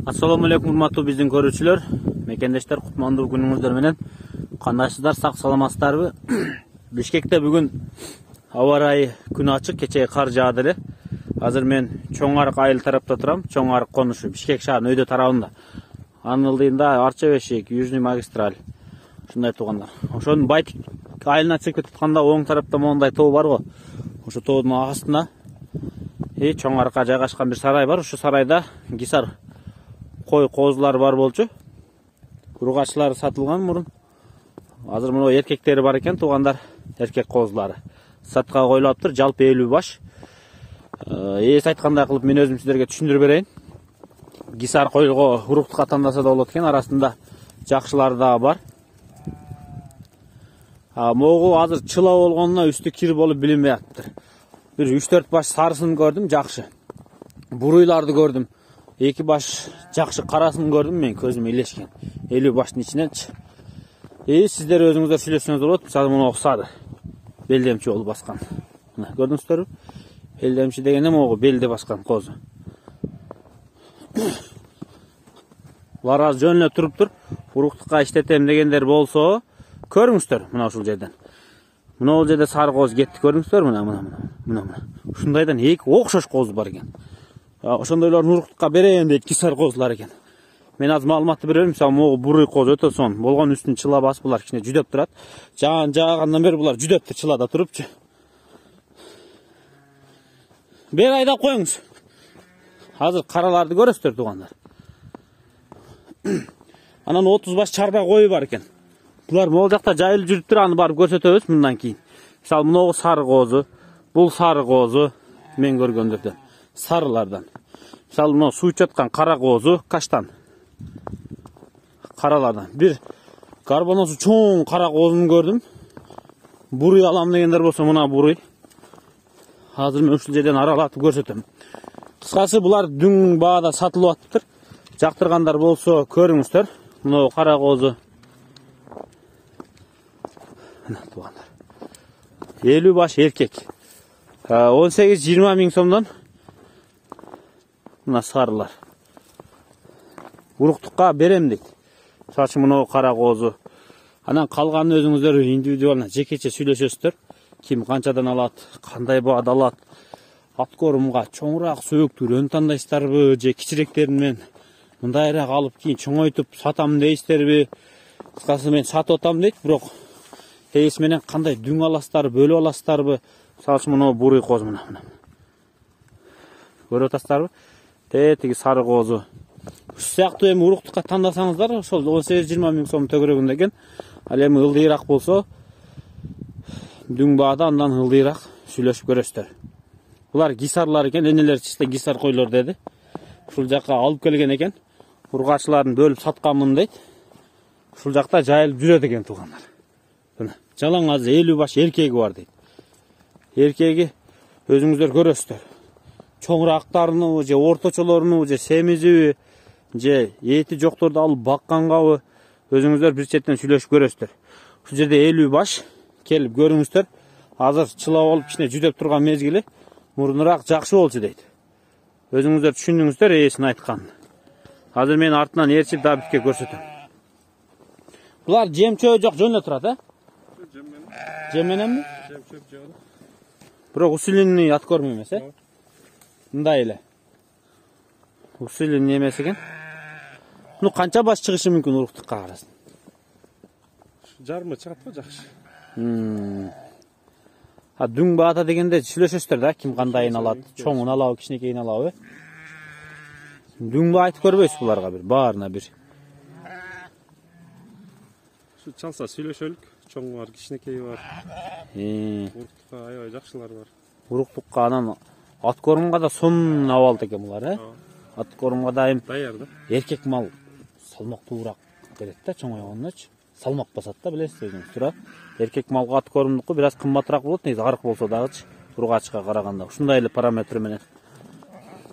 Assalamu alaikum урматтуу биздин көрүүчүлөр, мекендештер, кутмандуу күнүңүздөр менен. Кандайсыздар, сак саламатсыздарбы? Бишкекте бүгүн аба ырайы күн ачык, кечээ кар жаады эле. Азыр мен Чоң Арык айыл тарапта турам. Чоң Арык конушу Бишкек шаарынын өйдө тарабында. Анын ылдыйында Арча бешик, Южный магистраль. Ушундай туугандар. Ошонун Байтик айылына чыгып кетип атканда оң тарапта моундай тоо бар го. Ошо тоодун агастына Чоң Арыкка жайгашкан бир сарай бар. Ушул сарайда гисар кой козулар бар болчу. Ургачылары сатылган мурун. Азыр мына эркектери бар экен, туугандар, эркек козулары. Сатка коюлуптур, жалпы 50 баш. Эс айткандай кылып мен өзүм сиздерге түшүндүрүп берейин. Гисар койго уруктукка тандаса да болот экен, арасында жакшылары да бар. Могу азыр чыла болгонуна үстү кир болуп билинбей атыптыр. Bir 3-4 baş sarısını gördüm, жақшы. Buruylарды gördüm. 2 baş жақшы қарасын gördüm мен, көзüm елешкен. 50 başın içinden. Sizler özünüzde söyleseniz olur. Mesela bunu oxsadı. Beldemçi olup baskan. Gördünüzler mi? Beldemçi degende mi oğu? Belde baskan kozu. Var az jönle turuptur. Uruqtuqqa işletem degenler bolsa, körüңүздөр mına uşul жерден. Мына ол жерде сары қоз кетті, көрдіңіздер? Мына. Ушундайдан эки окшош қоз бар экен. Ошондойлордун уруктукка берейин дейт, гисар козулар экен. Мен азыр маалыматты берем, мисалы могу буруй коз өтө сонун. Болгон үстүн чыла басып булар кичине жүдөп турат. Жаагандан бери булар жүдөптүр чылада турупчу. Бер айдап коюңуз. Азыр караларды көрөсүздөр, туугандар. Анан 30 баш чарба кою бар экен. Булар могу жакта жайылып жүрүптүр, аны барып көрсөтөбүз мындан кийин. Мисалы мыногу сары козу, бул сары козу мен көргөндөрдөн, сарылардан. Мисалы мына суу чаткан кара козу, каштан. Каралардан. Бир карбоносу чоң кара козуну көрдүм. Буруй алам дегендер болсо мына буруй. Азыр мен ушул жерден аралатып көрсөтөм. Кыскасы булар дүң баада сатылып атыптыр. Жактыргандар болсо көрүңүздөр. Мына кара козу 50 baş erkek. 18-20 ming сомдон мына сарылар. Уруктукка берем дейт. Сачы мына кара козу. Анан калганын өзүңүздөр индивидуально жекече сүйлөшөсүздөр. Ким канчадан алат, кандай баада алат. Аткорумга чоңураак сөөктүр өн тандайсыздарбы, же кичиректерин мен мындайраак алып кийин чоңойтуп сатам дейсиздерби? Кыскасы мен сатып атам дейт, бирок Эйс менен кандай дүң аластар, бөлүп аластарбы? Мисалы мына буруй коз мына. Көрүп атасыздарбы? Тиги сары козу. Ушул сыяктуу эми уруктукка тандасаңыздар, ошол 18-20 миң сом төгөрөгүндө экен. Ал эми ылдыйраак болсо, дүң баада андан ылдыйраак сүйлөшүп көрөсүздөр. Булар гисарлар экен, энелер чисте гисар койлор деди. Ушул жакка алып келген экен. Ургачыларын бөлүп сатканмын дейт. Ушул жакта жайылып жүрөт экен, туугандар. Жалаң азыр 50 баш эркеги бар дейт. Эркеги өзүңүздөр көрөсүздөр. Чоңураактарыны, же орточолоруну, же семизиби, же эти жокторду алып баккангабы өзүңүздөр бир четтен сүйлөшүп көрөсүздөр. Ушул жерде 50 баш келип көрүңүздөр. Азыр чыла болуп кичине жүдөп турган мезгили мурунураак жакшы болчу дейт. Өзүңүздөр түшүндүңүздөр эсин айтканын. Азыр мен артынан ээрчип да битке көрсөтөм. Булар жем-чөө жок, жөн эле турат, Жем мененби? Жем-чөп жок. Бирок усиленный откорм эмес, Мындай эле. Усиленный эмес экен. Ну канча баш чыгышы мүмкүн уруктукка карасын? Жарымы чыгат го, жакшы. Дүң баата дегенде сүйлөшөсүздөр да, ким кандайын алат, чоңун алабы, кичинекейин алабы? Дүң айтып көрбөйсүз буларга бир, баарына бир. Şu çalsa söylöşölük, çoğun var, kişinekey var. Uruqtuqqa aybay жақшылар бар. Uruqtuqqa анан аткорумга да сонун абалт экен булар, Аткорумга да даяр да. Эркек мал салмактуураак берет да, чоңойгондочу. Салмак басат да, билесиз өзүңүз, туура. Эркек малга аткорумдуку бир аз кымбатыраак болот, негизи арык болсо дагычы, ургачка караганда. Ушундай эле параметри менен.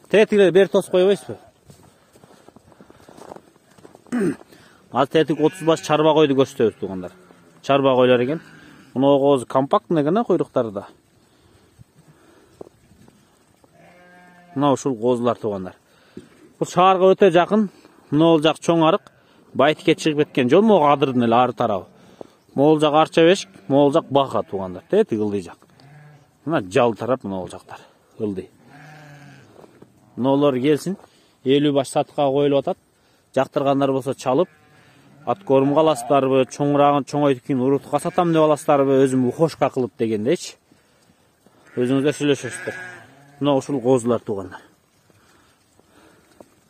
Тетигилер бери тосуп койбойсузбу? Az tetik 30 baş çarba koydu gösteriyoruz tuğanlar. Çarba koylar eken. Bunu koz kompakt ne kadar kuyrukları da. Mына ушул козулар туугандар. Бул шаарга өтө жакын, Мына жақ чоң арық, байтикке чыгып кеткен жол, могу адырдын эле ары тарабы. Могул жақ арча бешик, могул жақ бака туугандар. Тети ылдый жақ. Мына жал тарап мына жақтар. Ылдый. Мыналар келсин, 50 баш сатыкка коюлуп атат. Жактыргандар болсо чалып, ат корумга аласыздарбы, чоңурагын чоңойтуп кийин уруктукка сатам деп аласыздарбы, өзүм ухошка кылып дегендейчи. Өзүңүздөр сүйлөшөсүздөр. Мына ушул козулар туугандар.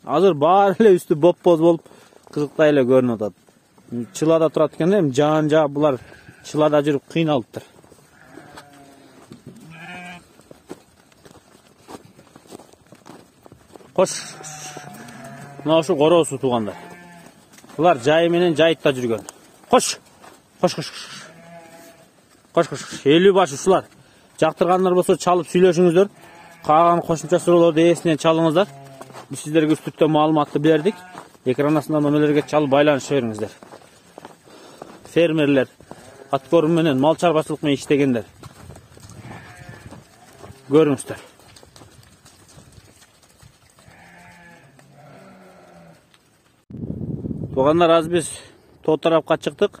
Азыр баары эле үстү боп-боз болуп, кызыктай эле көрүнүп атат. Чылада турат экен да, жаан-жаа булар чылада жүрүп кыйналыптыр. Кош. Мына ушу короосу туугандар. Булар жайы менен жайытта жүргөн. Кош. Кош. Кош. 50 баш ушулар. Жактыргандар болсо чалып сүйлөшүңүздөр. Калган кошумча суроолорду ээсинен чалыңыздар. Биз сиздерге үстүртө маалыматты бердик. Экран астында номерлерге чалып байланыша бериңиздер. Фермерлер, ат корум менен мал чарбачылык менен иштегендер. Көрүңүздөр. Туугандар, аз биз тоо тарапка чыктык.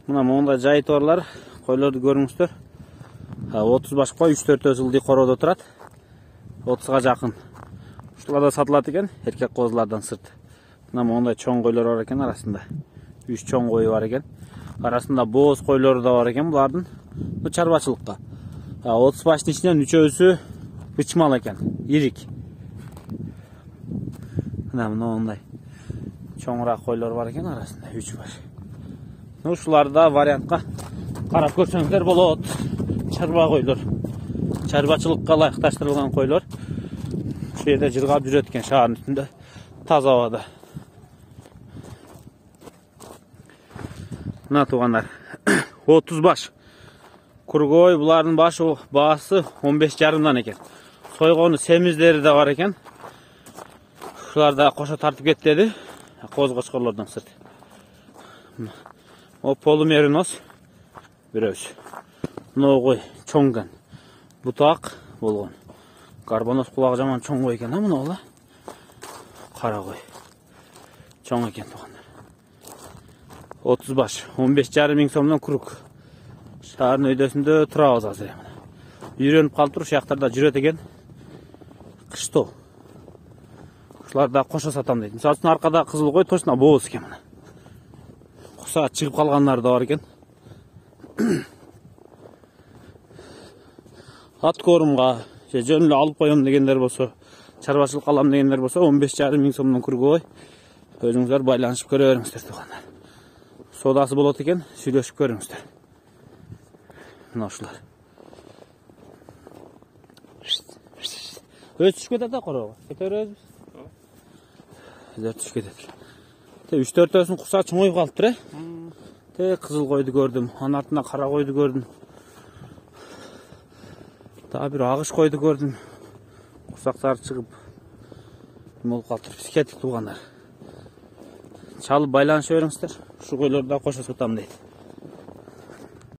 Мына мондай жайыты барлар, койлорду көрүңүздөр. 30 баш кой 3-4 ылдый короодо турат. 30га жакын. Ушуларда сатылат экен, эркек козулардан сырт. Мына мондай чоң койлор бар экен арасында. 3 чоң кою бар экен. Арасында бооз койлору да бар экен булардын. Бу чарбачылыкка. 30 баштын ичинен 3-өсү ычмал экен, ирик. Мына мондай чоңураак койлор бар экен арасында 3 баш. Ушуларда вариантка карап көрсөңүздөр болот. Чарба койлор. Чарбачылыкка ылайыкташтырылган койлор. Ушул жерде жыргап жүрөт экен шаардын үстүндө. Таза абада. Мына туугандар, 30 баш. Кургой булардын баасы 15,5 экен. Сойгону семиздери да бар экен. Ушулар да кошо тартып кетти. Коз кочкорлордон сырт. О полумеринос бирөөсү. Мына кой чоң экен. Бутак болгон. Карбонос кулагы жаман чоң кой экен, мына ола. Кара кой. Чоң экен туугандар. 30 баш, 15,5 миң сомдон курук. Шаардын өйдөсүндө турабыз азыр. Үйрөнүп калыптыр, ушул жактарда жүрөт экен. Кыштоо. Ушуларда кошо сатам дейт. Мисалы үчүн аркада кызыл кой точно бооз экен мына. Куса чыгып калгандар да бар экен. Ат корумга же жөн эле алып коем дегендер болсо, чарбачылык алам дегендер болсо 15,5 миң сомдон кургой. Өзүңүздөр байланышып көрө бериңиздер туугандар. Содасы болот экен, сүйлөшүп көрүңүздөр. Мына ушулар. Өз түшүп кетет да короого. Кете беребиз. Өздөр түшүп кетет. 3-4 куса чоңоюп калыптыр, кызыл койду көрдүм, анын артында кара койду көрдүм. Дагы бир агыш койду көрдүм. Курсактары чыгып болуп калыптыр. Биз кеттик туугандар. Чалып байланыша бериңиздер. Ушу койлорду да кошо сатам дейт.